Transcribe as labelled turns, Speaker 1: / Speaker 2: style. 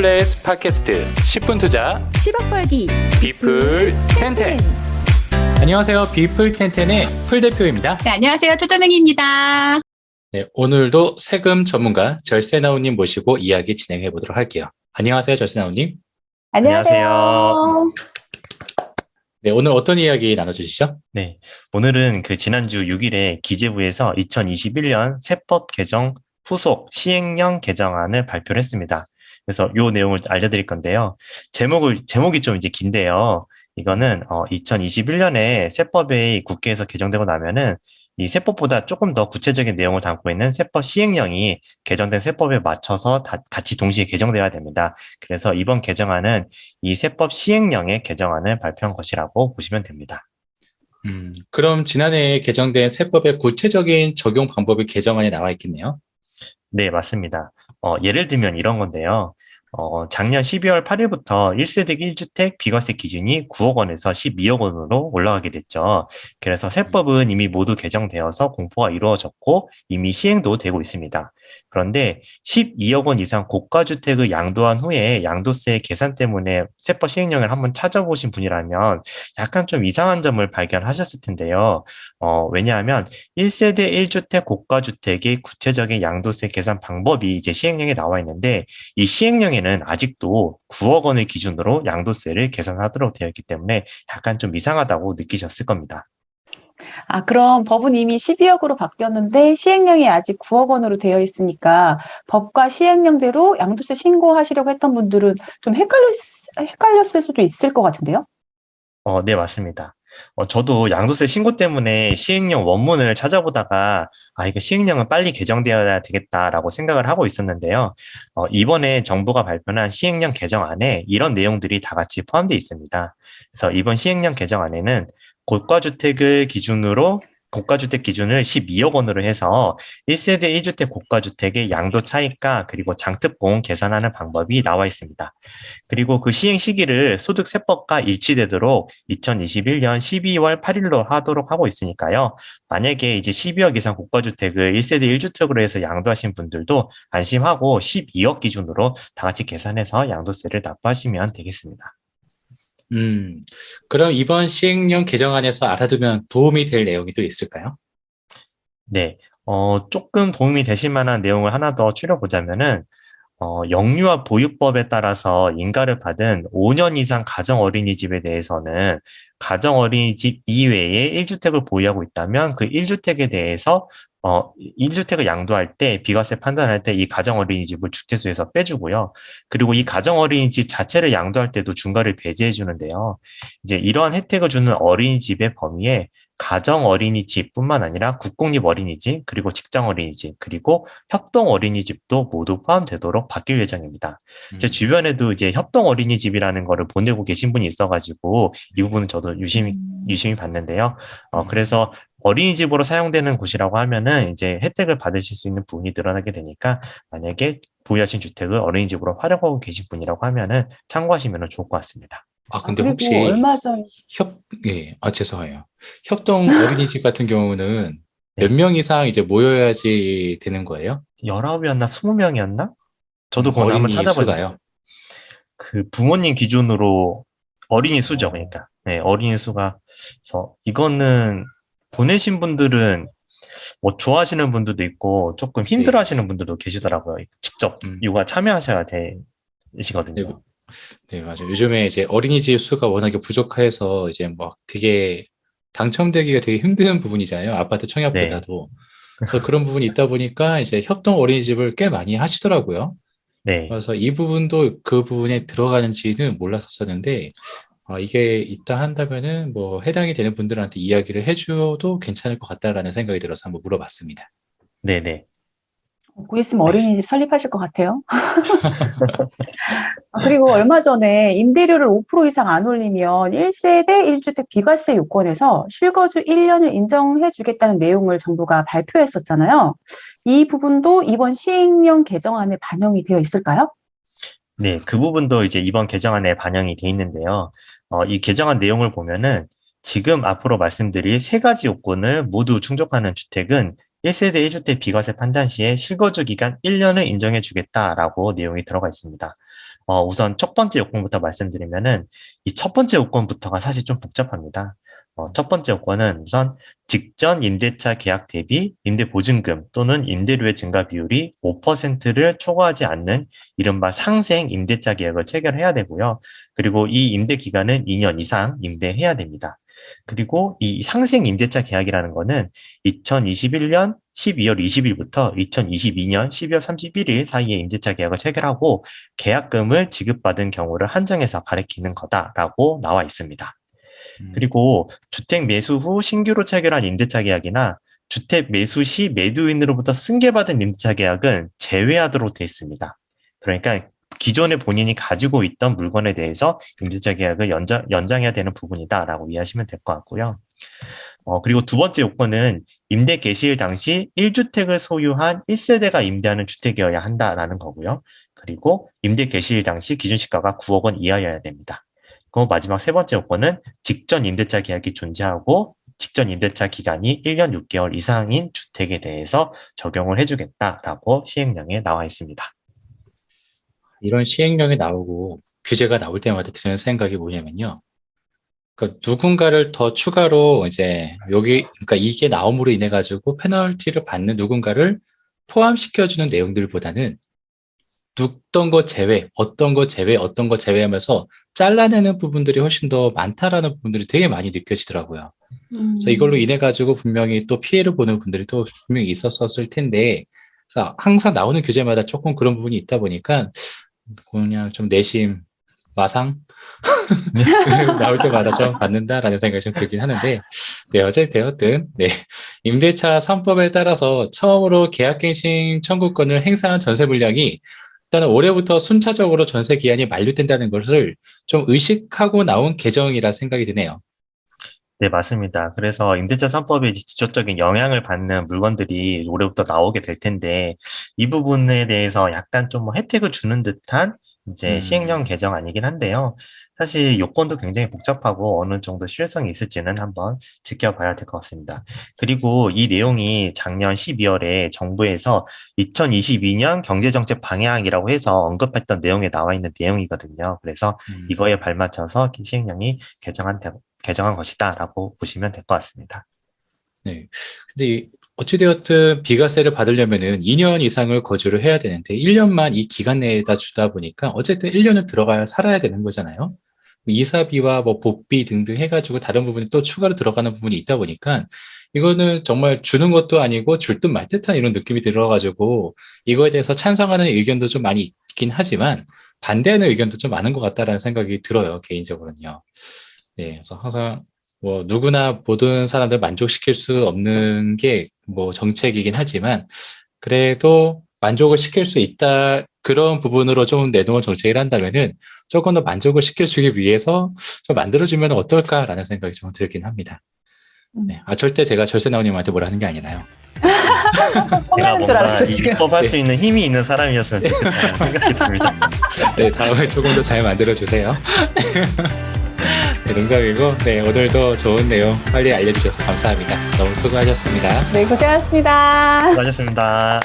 Speaker 1: 비플레스 팟캐스트 10분 투자
Speaker 2: 10억 벌기
Speaker 1: 비플 텐텐. 안녕하세요. 비플 텐텐의 풀 대표입니다.
Speaker 3: 네, 안녕하세요. 투자명입니다.
Speaker 1: 네, 오늘도 세금 전문가 절세나우님 모시고 이야기 진행해 보도록 할게요. 안녕하세요, 절세나우님.
Speaker 3: 안녕하세요.
Speaker 1: 네, 오늘 어떤 이야기 나눠주시죠?
Speaker 4: 네, 오늘은 지난주 6일에 기재부에서 2021년 세법 개정 후속 시행령 개정안을 발표를 했습니다. 그래서 이 내용을 알려드릴 건데요. 제목이 좀 이제 긴데요. 이거는 2021년에 세법이 국회에서 개정되고 나면은 이 세법보다 조금 더 구체적인 내용을 담고 있는 세법 시행령이 개정된 세법에 맞춰서 같이 동시에 개정되어야 됩니다. 그래서 이번 개정안은 이 세법 시행령의 개정안을 발표한 것이라고 보시면 됩니다.
Speaker 1: 그럼 지난해 개정된 세법의 구체적인 적용 방법이 개정안에 나와 있겠네요.
Speaker 4: 네, 맞습니다. 예를 들면 이런 건데요. 작년 12월 8일부터 1세대 1주택 비과세 기준이 9억 원에서 12억 원으로 올라가게 됐죠. 그래서 세법은 이미 모두 개정되어서 공포가 이루어졌고 이미 시행도 되고 있습니다. 그런데 12억 원 이상 고가주택을 양도한 후에 양도세 계산 때문에 세법 시행령을 한번 찾아보신 분이라면 약간 좀 이상한 점을 발견하셨을 텐데요. 왜냐하면 1세대 1주택 고가주택의 구체적인 양도세 계산 방법이 이제 시행령에 나와 있는데 이 시행령에는 아직도 9억 원을 기준으로 양도세를 계산하도록 되어 있기 때문에 약간 좀 이상하다고 느끼셨을 겁니다.
Speaker 3: 그럼 법은 이미 12억으로 바뀌었는데 시행령이 아직 9억 원으로 되어 있으니까 법과 시행령대로 양도세 신고하시려고 했던 분들은 좀 헷갈렸을 수도 있을 것 같은데요?
Speaker 4: 네, 맞습니다. 저도 양도세 신고 때문에 시행령 원문을 찾아보다가 이거 시행령은 빨리 개정되어야 되겠다라고 생각을 하고 있었는데요. 이번에 정부가 발표한 시행령 개정안에 이런 내용들이 다 같이 포함되어 있습니다. 그래서 이번 시행령 개정안에는 고가주택 기준을 12억 원으로 해서 1세대 1주택 고가주택의 양도 차익가 그리고 장특공 계산하는 방법이 나와 있습니다. 그리고 그 시행 시기를 소득세법과 일치되도록 2021년 12월 8일로 하도록 하고 있으니까요. 만약에 이제 12억 이상 고가주택을 1세대 1주택으로 해서 양도하신 분들도 안심하고 12억 기준으로 다 같이 계산해서 양도세를 납부하시면 되겠습니다.
Speaker 1: 그럼 이번 시행령 개정안에서 알아두면 도움이 될 내용이 또 있을까요?
Speaker 4: 네, 조금 도움이 되실 만한 내용을 하나 더 추려보자면은, 영유아 보육법에 따라서 인가를 받은 5년 이상 가정 어린이집에 대해서는 가정 어린이집 이외에 1주택을 보유하고 있다면 그 1주택에 대해서 1주택을 양도할 때 비과세 판단할 때 이 가정 어린이집을 주택수에서 빼주고요. 그리고 이 가정 어린이집 자체를 양도할 때도 중과를 배제해 주는데요. 이제 이러한 혜택을 주는 어린이집의 범위에 가정 어린이집뿐만 아니라 국공립 어린이집, 그리고 직장 어린이집, 그리고 협동 어린이집도 모두 포함되도록 바뀔 예정입니다. 제 주변에도 이제 협동 어린이집이라는 거를 보내고 계신 분이 있어가지고 이 부분은 저도 유심히 봤는데요. 그래서 어린이집으로 사용되는 곳이라고 하면은 이제 혜택을 받으실 수 있는 부분이 늘어나게 되니까 만약에 보유하신 주택을 어린이집으로 활용하고 계신 분이라고 하면은 참고하시면 좋을 것 같습니다.
Speaker 1: 근데
Speaker 3: 그리고
Speaker 1: 혹시
Speaker 3: 얼마 전
Speaker 1: 죄송해요. 협동 어린이집 같은 경우는
Speaker 4: 네.
Speaker 1: 몇 명 이상 이제 모여야지 되는 거예요?
Speaker 4: 19이었나 20명이었나? 저도 그거 한번
Speaker 1: 어린이
Speaker 4: 찾아봤는데
Speaker 1: 수가요?
Speaker 4: 그 부모님 기준으로 어린이 수죠, 그러니까. 네, 어린이 수가. 그래서 이거는 보내신 분들은 뭐 좋아하시는 분들도 있고 조금 힘들어하시는 분들도 계시더라고요. 직접 육아 참여하셔야 되시거든요.
Speaker 1: 네, 맞아요. 요즘에 이제 어린이집 수가 워낙에 부족해서 이제 막 되게 당첨되기가 되게 힘든 부분이잖아요. 아파트 청약보다도. 그래서 그런 부분이 있다 보니까 이제 협동 어린이집을 꽤 많이 하시더라고요.
Speaker 4: 네.
Speaker 1: 그래서 이 부분도 그 부분에 들어가는지는 몰랐었었는데, 이게 있다 한다면은 뭐 해당이 되는 분들한테 이야기를 해줘도 괜찮을 것 같다라는 생각이 들어서 한번 물어봤습니다.
Speaker 4: 네네.
Speaker 3: 곧 있으면 어린이집 설립하실 것 같아요. 그리고 얼마 전에 임대료를 5% 이상 안 올리면 1세대 1주택 비과세 요건에서 실거주 1년을 인정해 주겠다는 내용을 정부가 발표했었잖아요. 이 부분도 이번 시행령 개정안에 반영이 되어 있을까요?
Speaker 4: 네, 그 부분도 이제 이번 개정안에 반영이 돼 있는데요. 이 개정안 내용을 보면은 지금 앞으로 말씀드릴 세 가지 요건을 모두 충족하는 주택은 1세대 1주택 비과세 판단 시에 실거주 기간 1년을 인정해 주겠다라고 내용이 들어가 있습니다. 우선 첫 번째 요건부터 말씀드리면은 이 첫 번째 요건부터가 사실 좀 복잡합니다. 첫 번째 요건은 우선 직전 임대차 계약 대비 임대보증금 또는 임대료의 증가 비율이 5%를 초과하지 않는 이른바 상생 임대차 계약을 체결해야 되고요. 그리고 이 임대 기간은 2년 이상 임대해야 됩니다. 그리고 이 상생 임대차 계약이라는 거는 2021년 12월 20일부터 2022년 12월 31일 사이에 임대차 계약을 체결하고 계약금을 지급받은 경우를 한정해서 가리키는 거다라고 나와 있습니다. 그리고 주택 매수 후 신규로 체결한 임대차 계약이나 주택 매수 시 매도인으로부터 승계받은 임대차 계약은 제외하도록 되어 있습니다. 그러니까 기존에 본인이 가지고 있던 물건에 대해서 임대차 계약을 연장해야 되는 부분이다라고 이해하시면 될 것 같고요. 그리고 두 번째 요건은 임대 개시일 당시 1주택을 소유한 1세대가 임대하는 주택이어야 한다라는 거고요. 그리고 임대 개시일 당시 기준시가가 9억 원 이하여야 됩니다. 그리고 마지막 세 번째 요건은 직전 임대차 계약이 존재하고 직전 임대차 기간이 1년 6개월 이상인 주택에 대해서 적용을 해주겠다라고 시행령에 나와 있습니다.
Speaker 1: 이런 시행령이 나오고 규제가 나올 때마다 드는 생각이 뭐냐면요. 그러니까 누군가를 더 추가로 이제 그러니까 이게 나옴으로 인해 가지고 페널티를 받는 누군가를 포함시켜주는 내용들보다는 어떤 거 제외 하면서 잘라내는 부분들이 훨씬 더 많다라는 부분들이 되게 많이 느껴지더라고요. 그래서 이걸로 인해 가지고 분명히 또 피해를 보는 분들이 또 분명히 있었을 텐데, 그래서 항상 나오는 규제마다 조금 그런 부분이 있다 보니까 그냥 좀 내심 마상 나올 때마다 좀 받는다라는 생각이 좀 들긴 하는데, 네, 어쨌든 네, 임대차 3법에 따라서 처음으로 계약갱신 청구권을 행사한 전세 물량이 일단은 올해부터 순차적으로 전세 기한이 만료된다는 것을 좀 의식하고 나온 개정이라 생각이 드네요.
Speaker 4: 네, 맞습니다. 그래서 임대차 3법에 직접적인 영향을 받는 물건들이 올해부터 나오게 될 텐데, 이 부분에 대해서 약간 좀 혜택을 주는 듯한 이제 시행령 개정 아니긴 한데요. 사실 요건도 굉장히 복잡하고 어느 정도 실효성이 있을지는 한번 지켜봐야 될 것 같습니다. 그리고 이 내용이 작년 12월에 정부에서 2022년 경제정책 방향이라고 해서 언급했던 내용에 나와 있는 내용이거든요. 그래서 이거에 발맞춰서 시행령이 개정한 것이다라고 보시면 될 것 같습니다.
Speaker 1: 네. 근데 어찌되었든 비과세를 받으려면은 2년 이상을 거주를 해야 되는데 1년만 이 기간 내에다 주다 보니까 어쨌든 1년을 들어가야 살아야 되는 거잖아요. 이사비와 뭐 복비 등등 해가지고 다른 부분이 또 추가로 들어가는 부분이 있다 보니까 이거는 정말 주는 것도 아니고 줄 듯 말 듯한 이런 느낌이 들어가지고 이거에 대해서 찬성하는 의견도 좀 많이 있긴 하지만 반대하는 의견도 좀 많은 것 같다라는 생각이 들어요, 개인적으로는요. 네, 그래서 항상 뭐 누구나 모든 사람들 만족시킬 수 없는 게 뭐 정책이긴 하지만 그래도 만족을 시킬 수 있다 그런 부분으로 좀 내놓은 정책을 한다면은 조금 더 만족을 시켜주기 위해서 좀 만들어주면 어떨까라는 생각이 좀 들긴 합니다. 네, 절대 제가 절세나우님한테 뭐라 하는 게 아니라요.
Speaker 4: 제가
Speaker 3: 뻔한 줄 알았어,
Speaker 4: 뭔가
Speaker 3: 지금.
Speaker 4: 입법할 수 있는 힘이 있는 사람이었으면 좋겠다는 생각이 듭니다.
Speaker 1: 네, 다음에 조금 더 잘 만들어주세요. 네, 농담이고, 네, 오늘도 좋은 내용 빨리 알려주셔서 감사합니다. 너무 수고하셨습니다.
Speaker 3: 네, 고생하셨습니다.
Speaker 4: 수고하셨습니다.